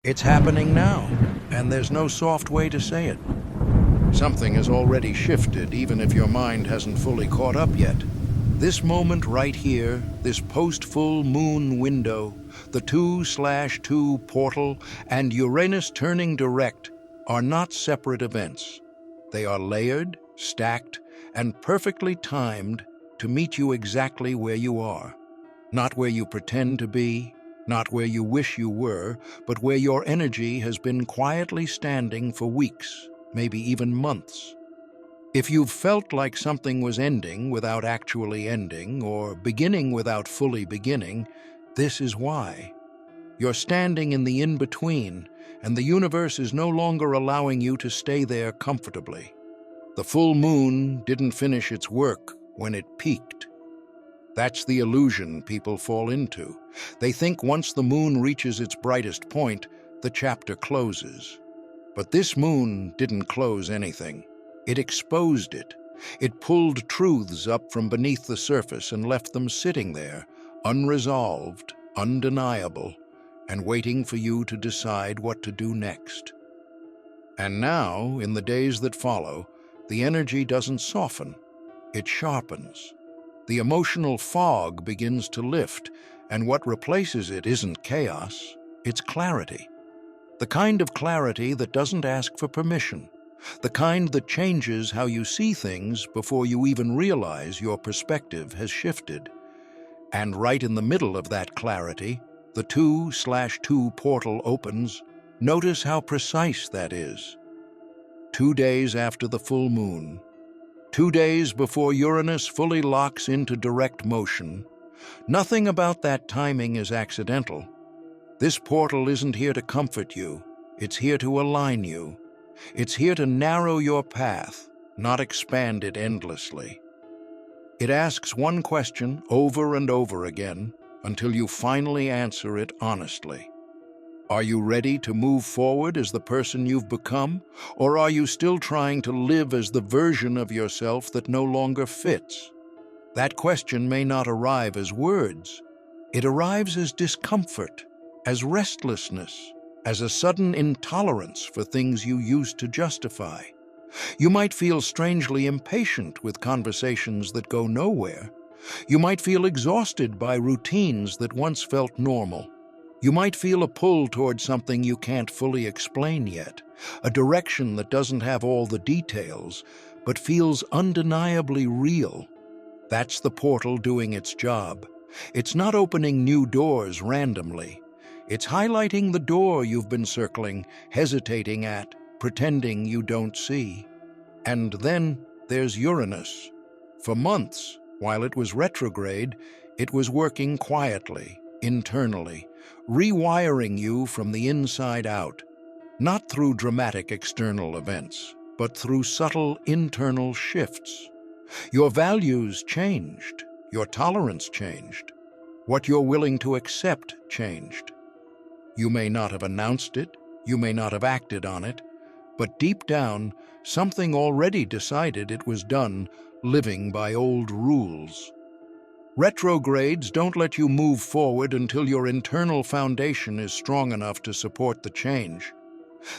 It's happening now, and there's no soft way to say it. Something has already shifted, even if your mind hasn't fully caught up yet. This moment right here, this post-full moon window, the 2/2 portal, and Uranus turning direct are not separate events. They are layered, stacked, and perfectly timed to meet you exactly where you are. Not where you pretend to be, not where you wish you were, but where your energy has been quietly standing for weeks, maybe even months. If you've felt like something was ending without actually ending, or beginning without fully beginning, this is why. You're standing in the in-between, and the universe is no longer allowing you to stay there comfortably. The full moon didn't finish its work when it peaked. That's the illusion people fall into. They think once the moon reaches its brightest point, the chapter closes. But this moon didn't close anything. It exposed it. It pulled truths up from beneath the surface and left them sitting there, unresolved, undeniable, and waiting for you to decide what to do next. And now, in the days that follow, the energy doesn't soften, it sharpens. The emotional fog begins to lift, and what replaces it isn't chaos, it's clarity. The kind of clarity that doesn't ask for permission, the kind that changes how you see things before you even realize your perspective has shifted. And right in the middle of that clarity, the 2/2 portal opens. Notice how precise that is. 2 days after the full moon, 2 days before Uranus fully locks into direct motion. Nothing about that timing is accidental. This portal isn't here to comfort you. It's here to align you. It's here to narrow your path, not expand it endlessly. It asks one question over and over again until you finally answer it honestly. Are you ready to move forward as the person you've become, or are you still trying to live as the version of yourself that no longer fits? That question may not arrive as words. It arrives as discomfort, as restlessness, as a sudden intolerance for things you used to justify. You might feel strangely impatient with conversations that go nowhere. You might feel exhausted by routines that once felt normal. You might feel a pull toward something you can't fully explain yet, a direction that doesn't have all the details, but feels undeniably real. That's the portal doing its job. It's not opening new doors randomly. It's highlighting the door you've been circling, hesitating at, pretending you don't see. And then there's Uranus. For months, while it was retrograde, it was working quietly, internally, rewiring you from the inside out, not through dramatic external events, but through subtle internal shifts. Your values changed, your tolerance changed, what you're willing to accept changed. You may not have announced it, you may not have acted on it, but deep down, something already decided it was done living by old rules. Retrogrades don't let you move forward until your internal foundation is strong enough to support the change.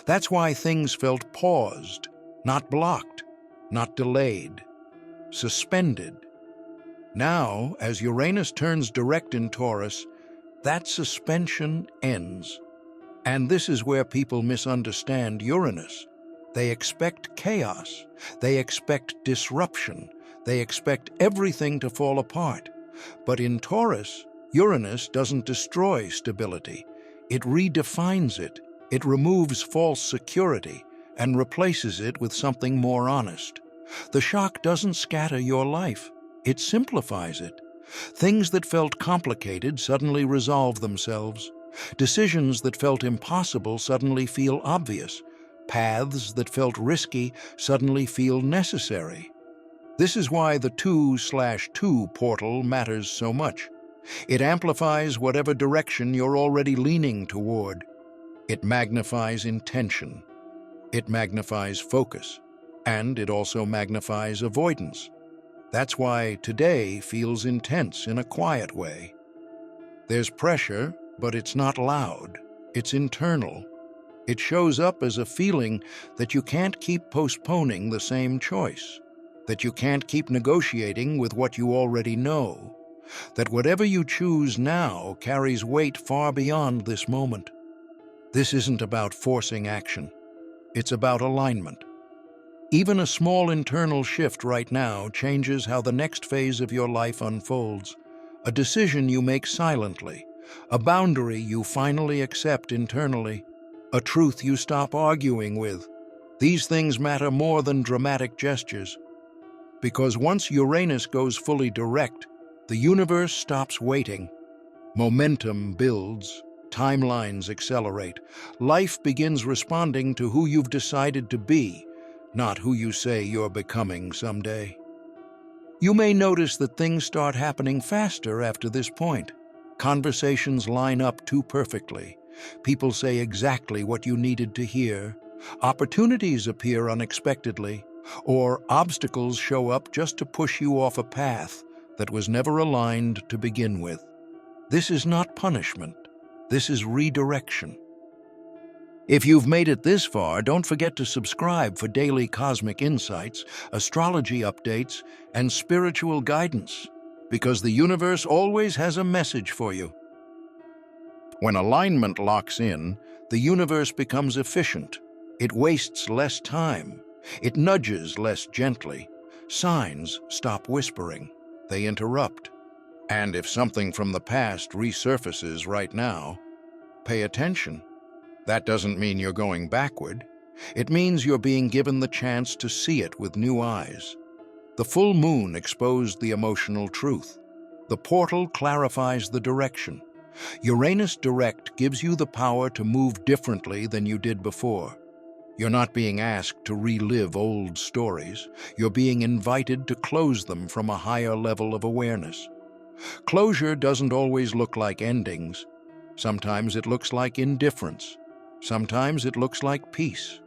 That's why things felt paused, not blocked, not delayed, suspended. Now, as Uranus turns direct in Taurus, that suspension ends. And this is where people misunderstand Uranus. They expect chaos, they expect disruption, they expect everything to fall apart. But in Taurus, Uranus doesn't destroy stability. It redefines it. It removes false security and replaces it with something more honest. The shock doesn't scatter your life. It simplifies it. Things that felt complicated suddenly resolve themselves. Decisions that felt impossible suddenly feel obvious. Paths that felt risky suddenly feel necessary. This is why the 2/2 portal matters so much. It amplifies whatever direction you're already leaning toward. It magnifies intention. It magnifies focus. And it also magnifies avoidance. That's why today feels intense in a quiet way. There's pressure, but it's not loud. It's internal. It shows up as a feeling that you can't keep postponing the same choice, that you can't keep negotiating with what you already know, that whatever you choose now carries weight far beyond this moment. This isn't about forcing action. It's about alignment. Even a small internal shift right now changes how the next phase of your life unfolds. A decision you make silently, a boundary you finally accept internally, a truth you stop arguing with. These things matter more than dramatic gestures, because once Uranus goes fully direct, the universe stops waiting. Momentum builds, timelines accelerate. Life begins responding to who you've decided to be, not who you say you're becoming someday. You may notice that things start happening faster after this point. Conversations line up too perfectly. People say exactly what you needed to hear. Opportunities appear unexpectedly, or obstacles show up just to push you off a path that was never aligned to begin with. This is not punishment. This is redirection. If you've made it this far, don't forget to subscribe for daily cosmic insights, astrology updates, and spiritual guidance, because the universe always has a message for you. When alignment locks in, the universe becomes efficient. It wastes less time. It nudges less gently. Signs stop whispering. They interrupt. And if something from the past resurfaces right now, pay attention. That doesn't mean you're going backward. It means you're being given the chance to see it with new eyes. The full moon exposed the emotional truth. The portal clarifies the direction. Uranus direct gives you the power to move differently than you did before. You're not being asked to relive old stories. You're being invited to close them from a higher level of awareness. Closure doesn't always look like endings. Sometimes it looks like indifference. Sometimes it looks like peace.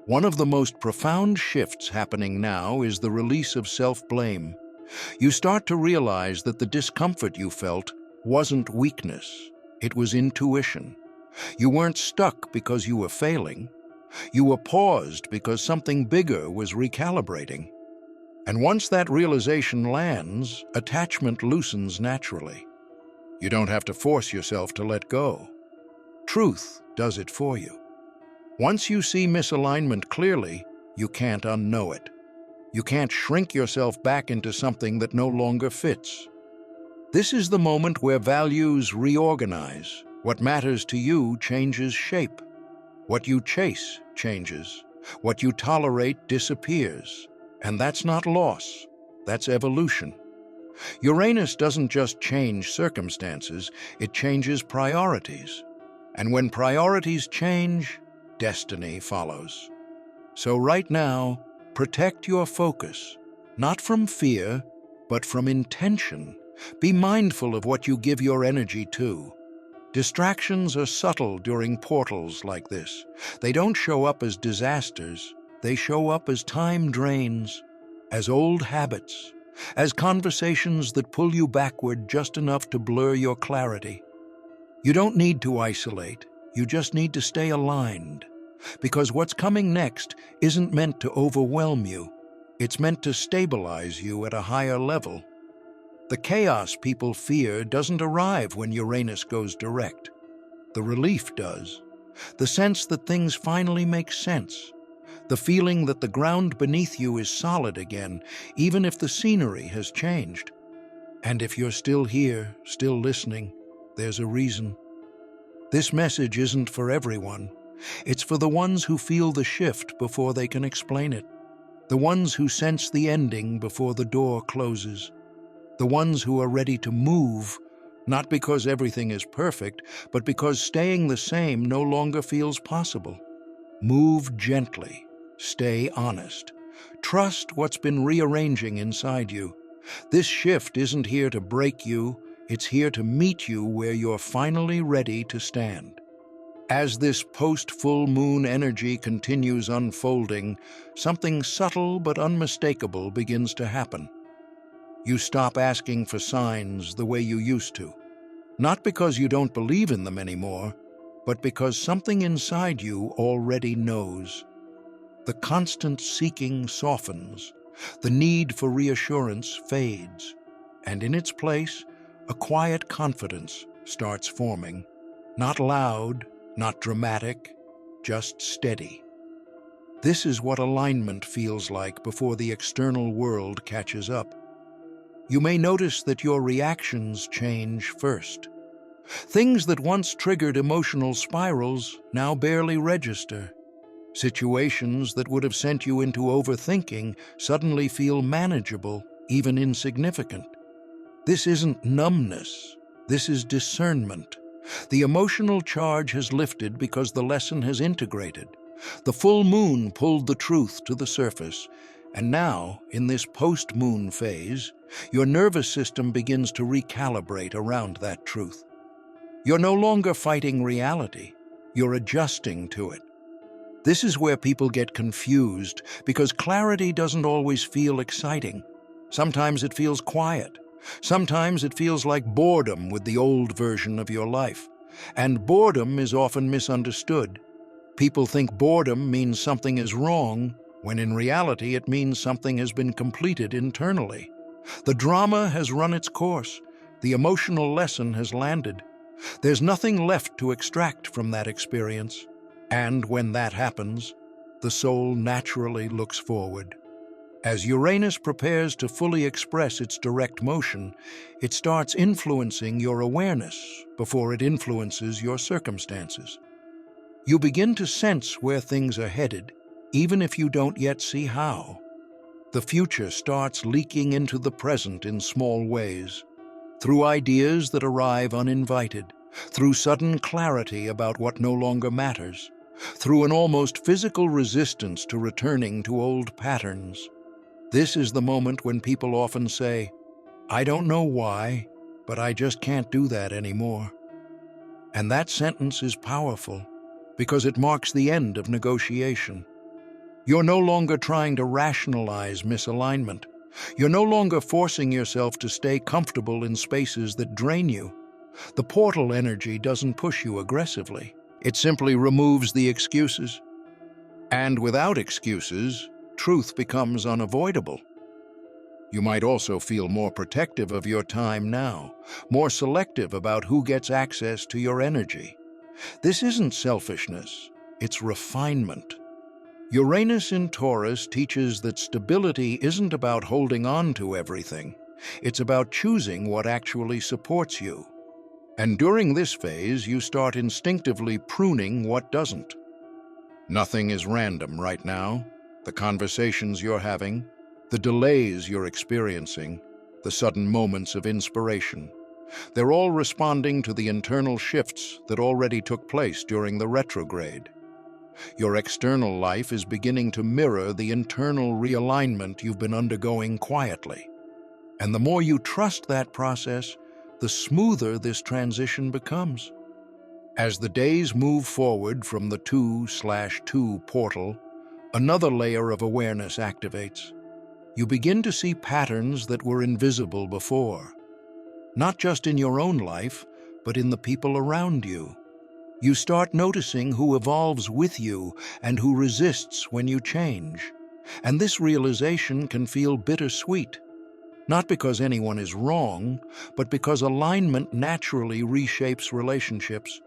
One of the most profound shifts happening now is the release of self-blame. You start to realize that the discomfort you felt wasn't weakness. It was intuition. You weren't stuck because you were failing. You were paused because something bigger was recalibrating. And once that realization lands, attachment loosens naturally. You don't have to force yourself to let go. Truth does it for you. Once you see misalignment clearly, you can't unknow it. You can't shrink yourself back into something that no longer fits. This is the moment where values reorganize. What matters to you changes shape. What you chase changes. What you tolerate disappears. And that's not loss. That's evolution. Uranus doesn't just change circumstances, it changes priorities. And when priorities change, destiny follows. So right now, protect your focus, not from fear, but from intention. Be mindful of what you give your energy to. Distractions are subtle during portals like this. They don't show up as disasters. They show up as time drains, as old habits, as conversations that pull you backward just enough to blur your clarity. You don't need to isolate. You just need to stay aligned. Because what's coming next isn't meant to overwhelm you. It's meant to stabilize you at a higher level. The chaos people fear doesn't arrive when Uranus goes direct. The relief does. The sense that things finally make sense. The feeling that the ground beneath you is solid again, even if the scenery has changed. And if you're still here, still listening, there's a reason. This message isn't for everyone. It's for the ones who feel the shift before they can explain it. The ones who sense the ending before the door closes. The ones who are ready to move, not because everything is perfect, but because staying the same no longer feels possible. Move gently. Stay honest. Trust what's been rearranging inside you. This shift isn't here to break you, it's here to meet you where you're finally ready to stand. As this post-full moon energy continues unfolding, something subtle but unmistakable begins to happen. You stop asking for signs the way you used to. Not because you don't believe in them anymore, but because something inside you already knows. The constant seeking softens, the need for reassurance fades, and in its place, a quiet confidence starts forming. Not loud, not dramatic, just steady. This is what alignment feels like before the external world catches up. You may notice that your reactions change first. Things that once triggered emotional spirals now barely register. Situations that would have sent you into overthinking suddenly feel manageable, even insignificant. This isn't numbness, this is discernment. The emotional charge has lifted because the lesson has integrated. The full moon pulled the truth to the surface, and now, in this post-moon phase, your nervous system begins to recalibrate around that truth. You're no longer fighting reality, you're adjusting to it. This is where people get confused because clarity doesn't always feel exciting. Sometimes it feels quiet. Sometimes it feels like boredom with the old version of your life. And boredom is often misunderstood. People think boredom means something is wrong, when in reality it means something has been completed internally. The drama has run its course. The emotional lesson has landed. There's nothing left to extract from that experience. And when that happens, the soul naturally looks forward. As Uranus prepares to fully express its direct motion, it starts influencing your awareness before it influences your circumstances. You begin to sense where things are headed, even if you don't yet see how. The future starts leaking into the present in small ways, through ideas that arrive uninvited, through sudden clarity about what no longer matters, through an almost physical resistance to returning to old patterns. This is the moment when people often say, "I don't know why, but I just can't do that anymore." And that sentence is powerful because it marks the end of negotiation. You're no longer trying to rationalize misalignment. You're no longer forcing yourself to stay comfortable in spaces that drain you. The portal energy doesn't push you aggressively. It simply removes the excuses. And without excuses, truth becomes unavoidable. You might also feel more protective of your time now, more selective about who gets access to your energy. This isn't selfishness, it's refinement. Uranus in Taurus teaches that stability isn't about holding on to everything. It's about choosing what actually supports you. And during this phase, you start instinctively pruning what doesn't. Nothing is random right now. The conversations you're having, the delays you're experiencing, the sudden moments of inspiration. They're all responding to the internal shifts that already took place during the retrograde. Your external life is beginning to mirror the internal realignment you've been undergoing quietly. And the more you trust that process, the smoother this transition becomes. As the days move forward from the 2/2 portal, another layer of awareness activates. You begin to see patterns that were invisible before, not just in your own life, but in the people around you. You start noticing who evolves with you and who resists when you change. And this realization can feel bittersweet, not because anyone is wrong, but because alignment naturally reshapes relationships.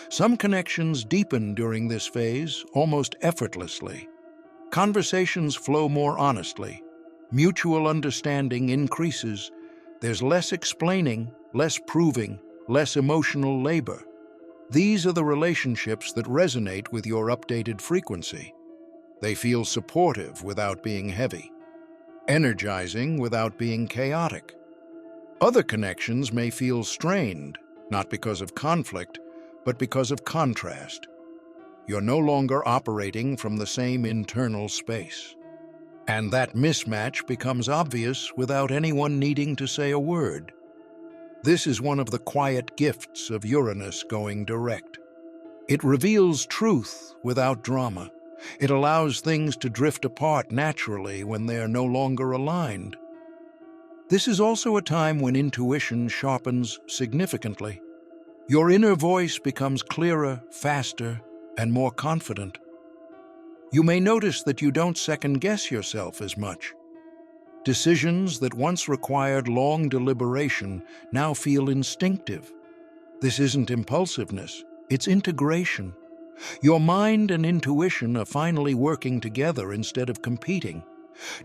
Some connections deepen during this phase, almost effortlessly. Conversations flow more honestly. Mutual understanding increases. There's less explaining, less proving, less emotional labor. These are the relationships that resonate with your updated frequency. They feel supportive without being heavy, energizing without being chaotic. Other connections may feel strained, not because of conflict, but because of contrast. You're no longer operating from the same internal space. And that mismatch becomes obvious without anyone needing to say a word. This is one of the quiet gifts of Uranus going direct. It reveals truth without drama. It allows things to drift apart naturally when they are no longer aligned. This is also a time when intuition sharpens significantly. Your inner voice becomes clearer, faster, and more confident. You may notice that you don't second-guess yourself as much. Decisions that once required long deliberation now feel instinctive. This isn't impulsiveness, it's integration. Your mind and intuition are finally working together instead of competing.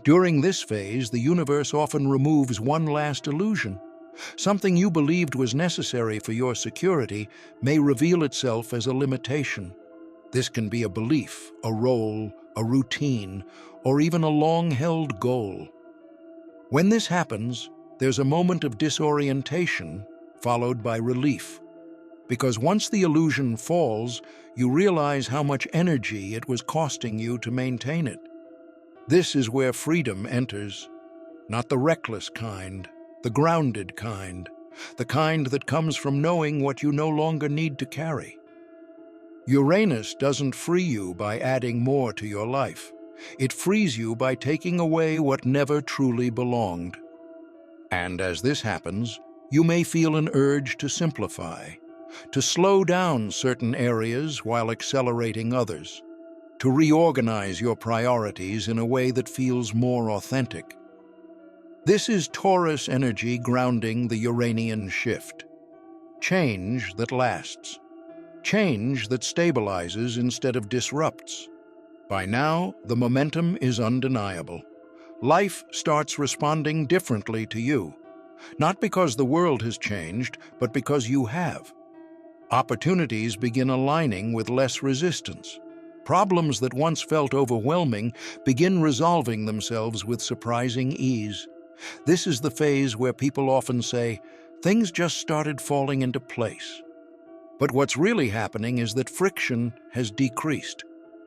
During this phase, the universe often removes one last illusion. Something you believed was necessary for your security may reveal itself as a limitation. This can be a belief, a role, a routine, or even a long-held goal. When this happens, there's a moment of disorientation followed by relief. Because once the illusion falls, you realize how much energy it was costing you to maintain it. This is where freedom enters. Not the reckless kind, the grounded kind, the kind that comes from knowing what you no longer need to carry. Uranus doesn't free you by adding more to your life. It frees you by taking away what never truly belonged. And as this happens, you may feel an urge to simplify, to slow down certain areas while accelerating others, to reorganize your priorities in a way that feels more authentic. This is Taurus energy grounding the Uranian shift. Change that lasts. Change that stabilizes instead of disrupts. By now, the momentum is undeniable. Life starts responding differently to you, not because the world has changed, but because you have. Opportunities begin aligning with less resistance. Problems that once felt overwhelming begin resolving themselves with surprising ease. This is the phase where people often say, things just started falling into place. But what's really happening is that friction has decreased.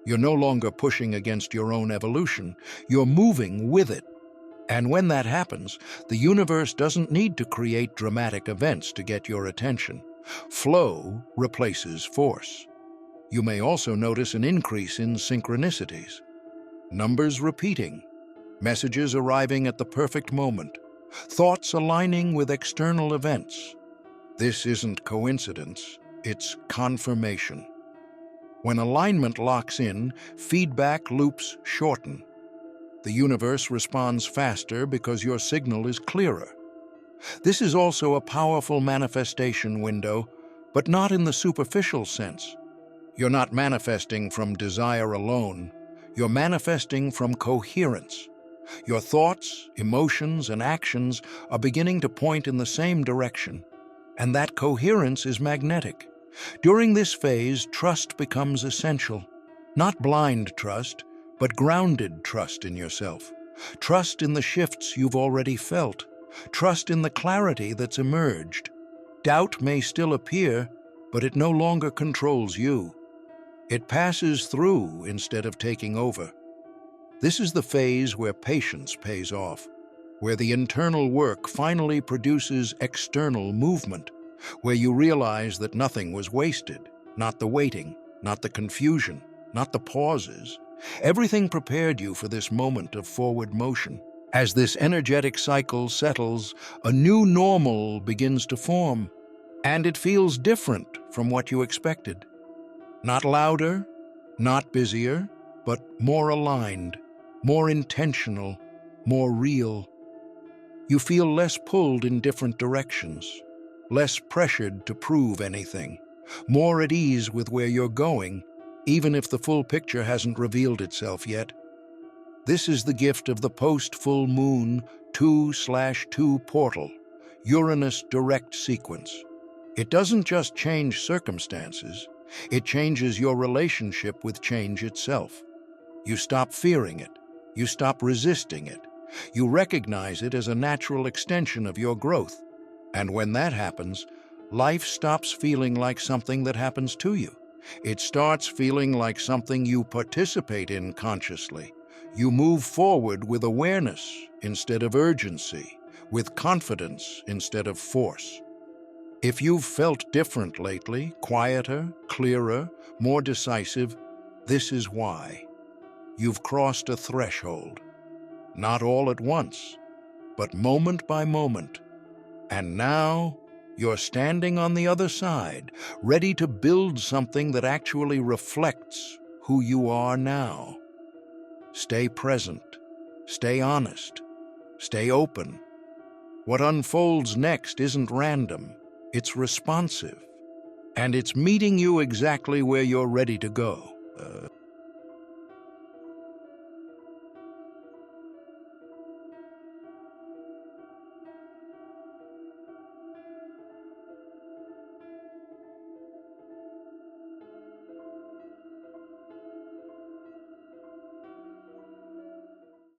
You're no longer pushing against your own evolution, you're moving with it. And when that happens, the universe doesn't need to create dramatic events to get your attention. Flow replaces force. You may also notice an increase in synchronicities. Numbers repeating, messages arriving at the perfect moment, thoughts aligning with external events. This isn't coincidence, it's confirmation. When alignment locks in, feedback loops shorten. The universe responds faster because your signal is clearer. This is also a powerful manifestation window, but not in the superficial sense. You're not manifesting from desire alone. You're manifesting from coherence. Your thoughts, emotions, and actions are beginning to point in the same direction, and that coherence is magnetic. During this phase, trust becomes essential. Not blind trust, but grounded trust in yourself. Trust in the shifts you've already felt. Trust in the clarity that's emerged. Doubt may still appear, but it no longer controls you. It passes through instead of taking over. This is the phase where patience pays off, where the internal work finally produces external movement, where you realize that nothing was wasted, not the waiting, not the confusion, not the pauses. Everything prepared you for this moment of forward motion. As this energetic cycle settles, a new normal begins to form, and it feels different from what you expected. Not louder, not busier, but more aligned, more intentional, more real. You feel less pulled in different directions, less pressured to prove anything, more at ease with where you're going, even if the full picture hasn't revealed itself yet. This is the gift of the post-full moon 2/2 portal, Uranus direct sequence. It doesn't just change circumstances, it changes your relationship with change itself. You stop fearing it, you stop resisting it, you recognize it as a natural extension of your growth. And when that happens, life stops feeling like something that happens to you. It starts feeling like something you participate in consciously. You move forward with awareness instead of urgency, with confidence instead of force. If you've felt different lately, quieter, clearer, more decisive, this is why. You've crossed a threshold. Not all at once, but moment by moment. And now, You're standing on the other side, ready to build something that actually reflects who you are now. Stay present. Stay honest. Stay open. What unfolds next isn't random. It's responsive. And it's meeting you exactly where you're ready to go.